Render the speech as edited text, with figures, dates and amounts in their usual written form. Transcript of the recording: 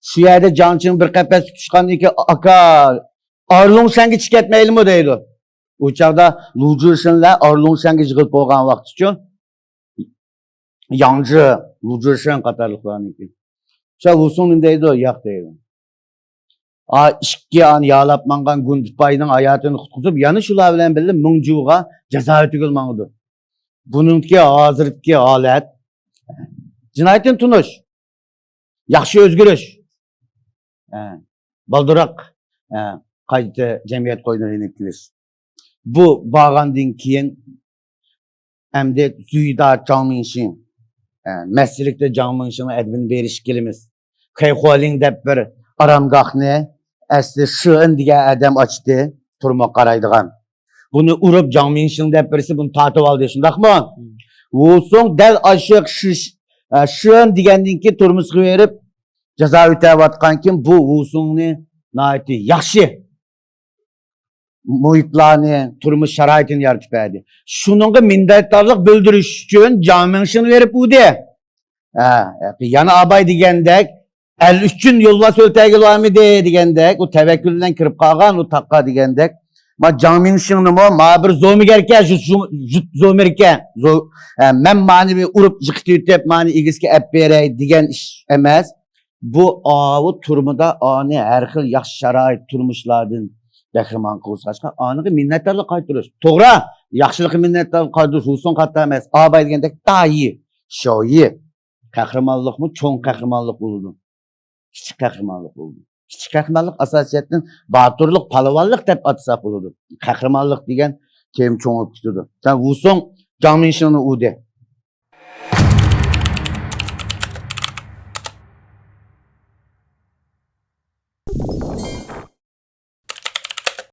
Şu yerde cançının bir kepes tutuşkandı ki aka Arlong sengi çıketmeyli mi deydi. Uçakda Luzhishan'la Arlong sengi çıkıp boğan vakit için Yangzhi, Luzhishan katarlıklarını ki. Şu Wusun'un deydi o yak deydi. İki an yağlap mangan Gundipay'ın hayatını kutkuzup yanlış ula bilen bildi Mungju'ga ceza tügülmanıdır. Bununki hazırki alet cinayetin tunuş. Yaxşı özgürüş. Baldırak kayıtı cemiyet koyduğunu yönetilir. Bu bağandın kiyin emde züyda canmışın. Meslelikte canmışın edbin beriş kelimiz. Kayxualin dep bir aramgahni asli şığın diye adam açtı. Turma qaraydıgan. Bunu urup canmışın dep birisi bunu tatip aldı. Şundaq mı? Wusun del aşık şığın digendin ki turmuş verip ceza ötevatkan kim bu Wusun'ni naiti yaxşı muhitlarını, turmuş şaraitini yaratıp verdi. Şununla minnettarlık bildiriş için canmışını verip bu de. Yana abay digendek 53 gün yolla söyleyegil var mı digendek o tevekkülden kirip kalgan o takka digendek ma canmışını ma bir zomigerke zomirke men mani bir urup jıktı ütep mani igiski ep berey digen iş emez. Bu avu turmuda ani her xil yaxşı şarait turmuşlardan Behriman Kılıçdaşqa anıqı minnettarlık qaytırır. Toğra, yaxşılığı minnettarlık qaytırır. Husun qatta emas. Abay degендek dayi, şoyi. Qəhrəmanlıq mı? Çoğun qəhrəmanlıq bulundu. Kiçik qəhrəmanlıq bulundu. Kiçik qəhrəmanlıq asasiyyətinin batırlıq, palavanlıq dep atsak bulundu. Qəhrəmanlıq degen terim çoğun tutudu. Sen Husun canlı işini ude.